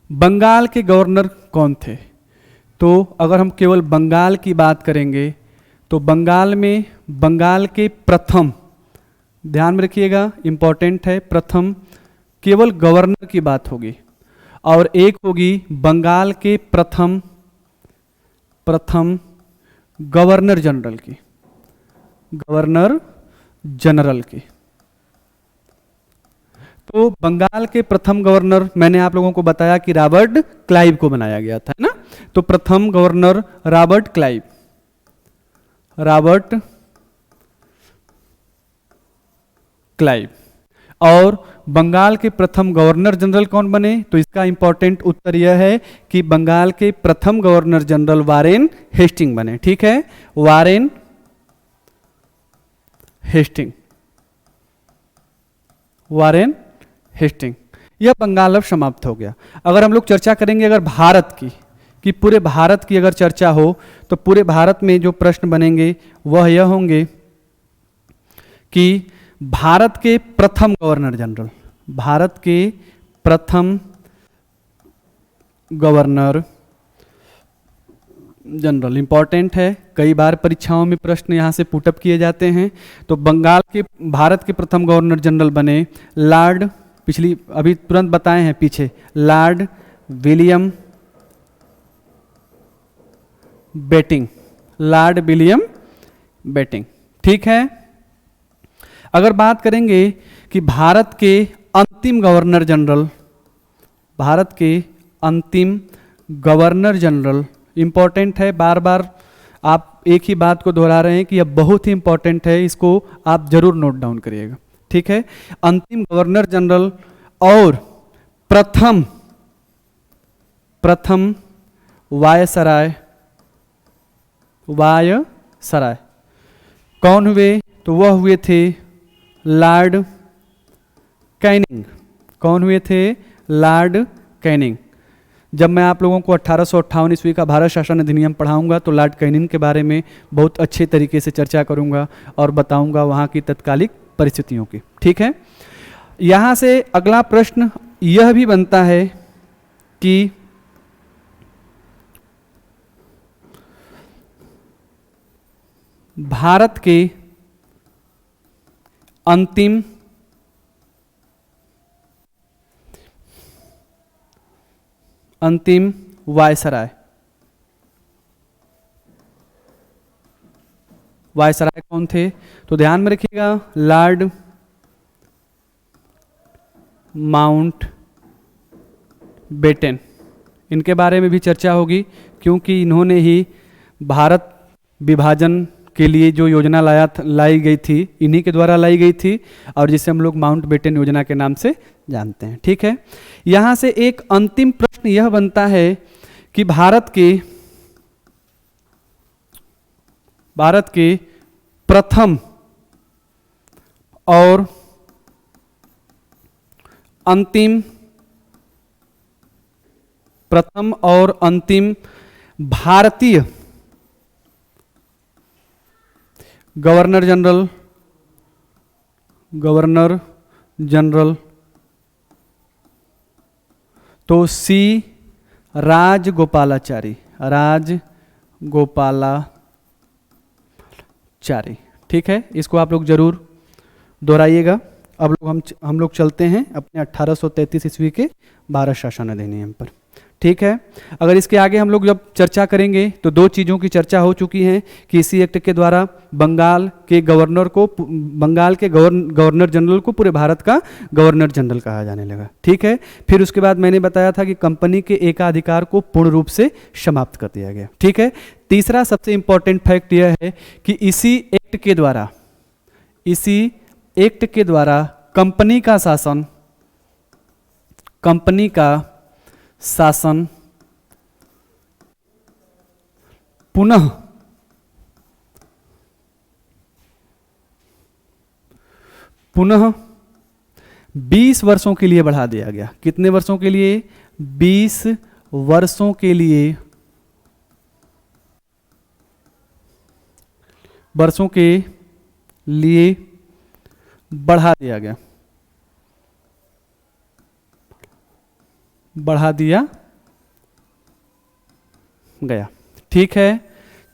बंगाल के गवर्नर कौन थे। तो अगर हम केवल बंगाल की बात करेंगे तो बंगाल के प्रथम, ध्यान में रखिएगा इंपॉर्टेंट है, प्रथम केवल गवर्नर की बात होगी और एक होगी बंगाल के प्रथम गवर्नर जनरल की। तो बंगाल के प्रथम गवर्नर मैंने आप लोगों को बताया कि रॉबर्ट क्लाइव को बनाया गया था, है ना। तो प्रथम गवर्नर रॉबर्ट क्लाइव और बंगाल के प्रथम गवर्नर जनरल कौन बने? तो इसका इंपॉर्टेंट उत्तर यह है कि बंगाल के प्रथम गवर्नर जनरल वारेन हेस्टिंग बने। ठीक है, वारेन हेस्टिंग। यह बंगाल अब समाप्त हो गया। अगर हम लोग चर्चा करेंगे अगर भारत की, कि पूरे भारत की अगर चर्चा हो तो पूरे भारत में जो प्रश्न बनेंगे वह यह होंगे कि भारत के प्रथम गवर्नर जनरल इंपॉर्टेंट है, कई बार परीक्षाओं में प्रश्न यहां से पुटअप किए जाते हैं। तो भारत के प्रथम गवर्नर जनरल बने लॉर्ड, अभी तुरंत बताए हैं पीछे, Lord William Bentinck, Lord William Bentinck. ठीक है। अगर बात करेंगे कि भारत के अंतिम गवर्नर जनरल, भारत के अंतिम गवर्नर जनरल, इंपॉर्टेंट है, बार बार आप एक ही बात को दोहरा रहे हैं कि यह बहुत ही इंपॉर्टेंट है, इसको आप जरूर नोट डाउन करिएगा। ठीक है। अंतिम गवर्नर जनरल और प्रथम वायसराय कौन हुए? तो वह हुए थे लॉर्ड कैनिंग। कौन हुए थे? Lord Canning. जब मैं आप लोगों को 1858 ईस्वी का भारत शासन अधिनियम पढ़ाऊंगा तो लॉर्ड कैनिंग के बारे में बहुत अच्छे तरीके से चर्चा करूंगा और बताऊंगा वहाँ की तत्कालिक परिस्थितियों की। ठीक है। यहाँ से अगला प्रश्न यह भी बनता है कि भारत के अंतिम वायसराय कौन थे? तो ध्यान में रखिएगा, लॉर्ड माउंट बेटन। इनके बारे में भी चर्चा होगी क्योंकि इन्होंने ही भारत विभाजन के लिए जो योजना लाई गई थी, इन्हीं के द्वारा लाई गई थी और जिसे हम लोग माउंट बेटन योजना के नाम से जानते हैं। ठीक है। यहाँ से एक अंतिम प्रश्न यह बनता है कि भारत के प्रथम और अंतिम भारतीय गवर्नर जनरल तो सी राजगोपालाचारी। ठीक है। इसको आप लोग जरूर दोहराइएगा। अब लोग हम लोग चलते हैं अपने 1833 ईस्वी के भारत शासन अधिनियम पर। ठीक है। अगर इसके आगे हम लोग जब चर्चा करेंगे तो दो चीज़ों की चर्चा हो चुकी है कि इसी एक्ट के द्वारा बंगाल के गवर्नर जनरल को पूरे भारत का गवर्नर जनरल कहा जाने लगा। ठीक है। फिर उसके बाद मैंने बताया था कि कंपनी के एकाधिकार को पूर्ण रूप से समाप्त कर दिया गया। ठीक है। तीसरा सबसे इंपॉर्टेंट फैक्ट यह है कि इसी एक्ट के द्वारा कंपनी का शासन पुनः 20 वर्षों के लिए बढ़ा दिया गया। कितने वर्षों के लिए? 20 वर्षों के लिए बढ़ा दिया गया। ठीक है।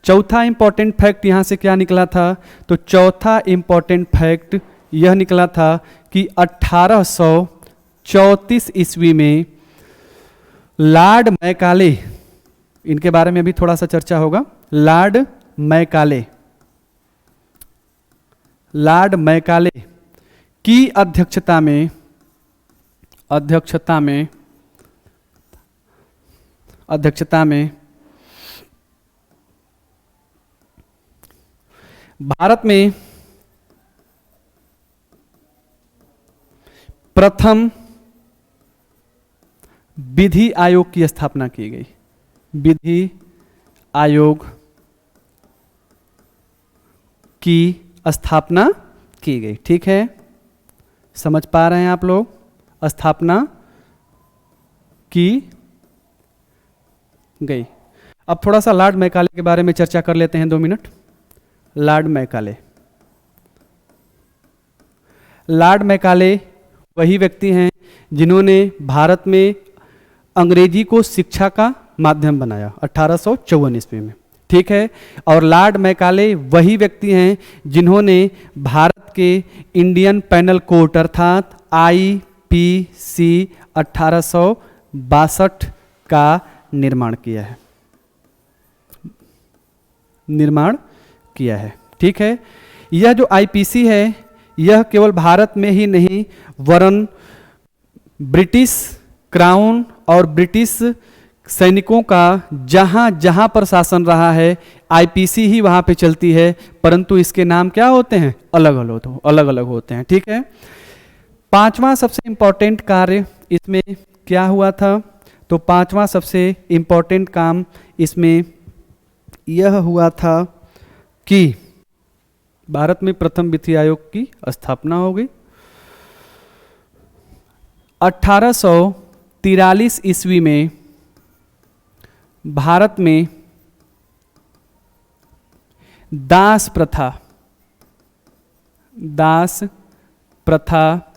चौथा इंपॉर्टेंट फैक्ट यहां से क्या निकला था? तो चौथा इंपॉर्टेंट फैक्ट यह निकला था कि 1834 ईस्वी में लॉर्ड मैकाले, इनके बारे में भी थोड़ा सा चर्चा होगा, लॉर्ड मैकाले की अध्यक्षता में भारत में प्रथम विधि आयोग की स्थापना की गई। विधि आयोग की स्थापना की गई। ठीक है। समझ पा रहे हैं आप लोग? स्थापना की गई। अब थोड़ा सा लॉर्ड मैकाले के बारे में चर्चा कर लेते हैं 2 मिनट। लॉर्ड मैकाले वही व्यक्ति हैं जिन्होंने भारत में अंग्रेजी को शिक्षा का माध्यम बनाया 1854 ईस्वी में। ठीक है। और लॉर्ड मैकाले वही व्यक्ति हैं जिन्होंने भारत के इंडियन पेनल कोड अर्थात IPC 1862 का निर्माण किया है, निर्माण किया है। ठीक है, यह जो आईपीसी है यह केवल भारत में ही नहीं वरन ब्रिटिश क्राउन और ब्रिटिश सैनिकों का जहां जहां पर शासन रहा है आईपीसी ही वहां पे चलती है, परंतु इसके नाम क्या होते हैं, अलग अलग होते हैं। ठीक है, पांचवा सबसे इंपॉर्टेंट कार्य इसमें क्या हुआ था, तो पांचवा सबसे इंपॉर्टेंट काम इसमें यह हुआ था कि भारत में प्रथम वित्तीय आयोग की स्थापना हो गई। 1843 ईस्वी में भारत में दास प्रथा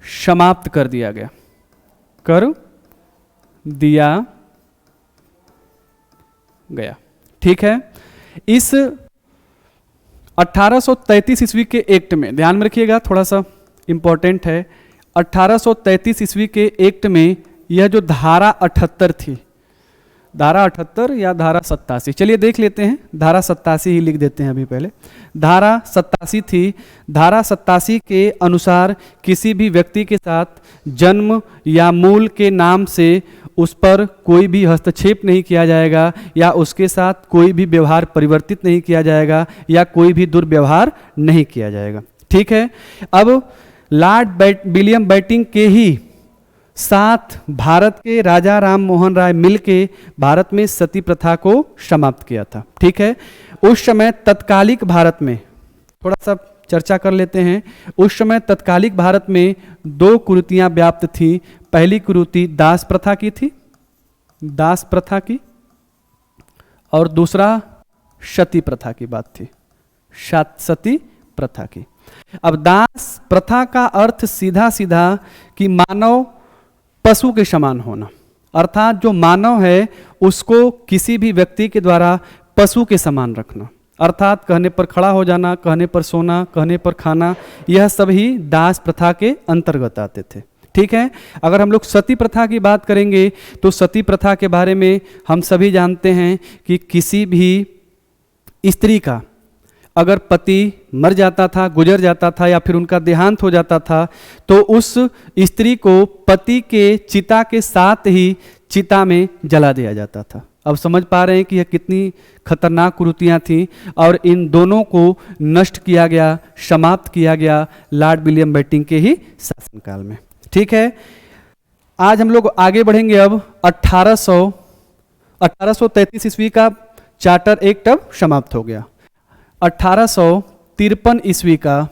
समाप्त कर दिया गया, कर दिया गया। ठीक है, इस 1833 ईस्वी के एक्ट में ध्यान में रखिएगा, थोड़ा सा इंपॉर्टेंट है। 1833 ईस्वी के एक्ट में यह जो धारा 78 थी, धारा 78 या धारा 87, चलिए देख लेते हैं, धारा 87 ही लिख देते हैं अभी पहले। धारा 87 थी, धारा 87 के अनुसार किसी भी व्यक्ति के साथ जन्म या मूल के नाम से उस पर कोई भी हस्तक्षेप नहीं किया जाएगा या उसके साथ कोई भी व्यवहार परिवर्तित नहीं किया जाएगा या कोई भी दुर्व्यवहार नहीं किया जाएगा। ठीक है, अब लॉर्ड विलियम बेंटिंक के ही साथ भारत के राजा राम मोहन राय मिलके भारत में सती प्रथा को समाप्त किया था। ठीक है, उस समय तत्कालिक भारत में थोड़ा सा चर्चा कर लेते हैं। उस समय तत्कालिक भारत में दो कुरीतियां व्याप्त थी। पहली कुरीति दास प्रथा की थी, दास प्रथा की, और दूसरा सती प्रथा की बात थी, सती प्रथा की। अब दास प्रथा का अर्थ सीधा सीधा कि मानव पशु के समान होना, अर्थात जो मानव है उसको किसी भी व्यक्ति के द्वारा पशु के समान रखना, अर्थात कहने पर खड़ा हो जाना, कहने पर सोना, कहने पर खाना, यह सब ही दास प्रथा के अंतर्गत आते थे। ठीक है, अगर हम लोग सती प्रथा की बात करेंगे तो सती प्रथा के बारे में हम सभी जानते हैं कि किसी भी स्त्री का अगर पति मर जाता था, गुजर जाता था या फिर उनका देहांत हो जाता था तो उस स्त्री को पति के चिता के साथ ही चिता में जला दिया जाता था। अब समझ पा रहे हैं कि यह कितनी खतरनाक कुरीतियां थीं और इन दोनों को नष्ट किया गया, समाप्त किया गया लॉर्ड विलियम बेंटिंक के ही शासनकाल में। ठीक है, आज हम लोग आगे बढ़ेंगे। अब 1833 ईस्वी का चार्टर एक्ट अब समाप्त हो गया। 1853 ईस्वी का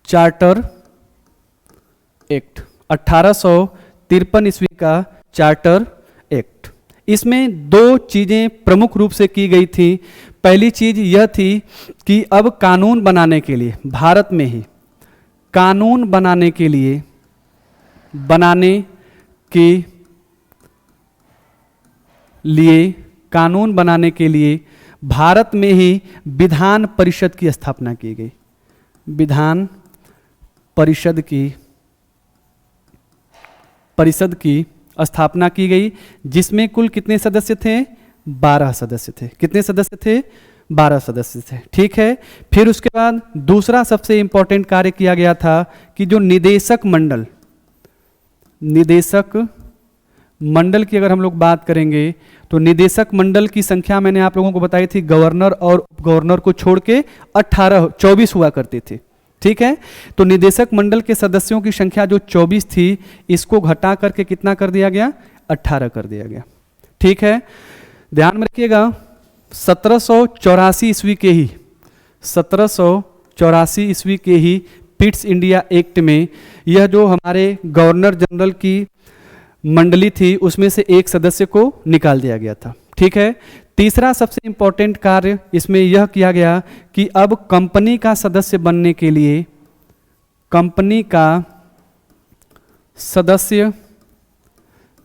चार्टर एक्ट, 1853 ईस्वी का चार्टर एक्ट, इसमें दो चीजें प्रमुख रूप से की गई थी। पहली चीज यह थी कि अब कानून बनाने के लिए, भारत में ही कानून बनाने के लिए, कानून बनाने के लिए भारत में ही विधान परिषद की स्थापना की गई। विधान परिषद की स्थापना की गई, जिसमें कुल कितने सदस्य थे, 12 सदस्य थे। कितने सदस्य थे, 12 सदस्य थे। ठीक है, फिर उसके बाद दूसरा सबसे इंपॉर्टेंट कार्य किया गया था कि जो निदेशक मंडल की अगर हम लोग बात करेंगे तो निदेशक मंडल की संख्या मैंने आप लोगों को बताई थी, गवर्नर और उप गवर्नर को छोड़ के 24 हुआ करती थी। ठीक है, तो निदेशक मंडल के सदस्यों की संख्या जो 24 थी, इसको घटा करके कितना कर दिया गया, 18 कर दिया गया। ठीक है, ध्यान में रखिएगा 1784 ईस्वी के ही पिट्स इंडिया एक्ट में यह जो हमारे गवर्नर जनरल की मंडली थी उसमें से एक सदस्य को निकाल दिया गया था। ठीक है, तीसरा सबसे इंपॉर्टेंट कार्य इसमें यह किया गया कि अब कंपनी का सदस्य बनने के लिए, कंपनी का सदस्य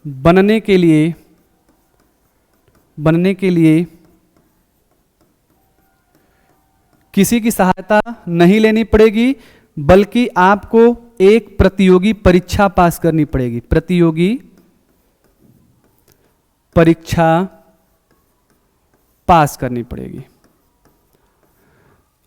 बनने के लिए किसी की सहायता नहीं लेनी पड़ेगी, बल्कि आपको एक प्रतियोगी परीक्षा पास करनी पड़ेगी, प्रतियोगी परीक्षा पास करनी पड़ेगी।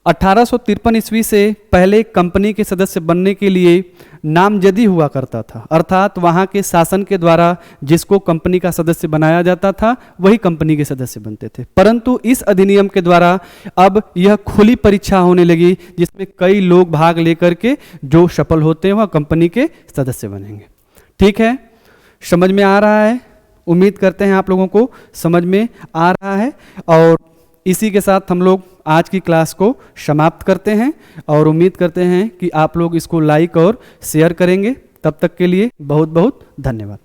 1853 ईस्वी से पहले कंपनी के सदस्य बनने के लिए नामजदी हुआ करता था, अर्थात वहाँ के शासन के द्वारा जिसको कंपनी का सदस्य बनाया जाता था वही कंपनी के सदस्य बनते थे। परंतु इस अधिनियम के द्वारा अब यह खुली परीक्षा होने लगी, जिसमें कई लोग भाग लेकर के जो सफल होते हैं वह कंपनी के सदस्य बनेंगे। ठीक है, समझ में आ रहा है? उम्मीद करते हैं आप लोगों को समझ में आ रहा है। और इसी के साथ हम लोग आज की क्लास को समाप्त करते हैं और उम्मीद करते हैं कि आप लोग इसको लाइक और शेयर करेंगे। तब तक के लिए बहुत बहुत धन्यवाद।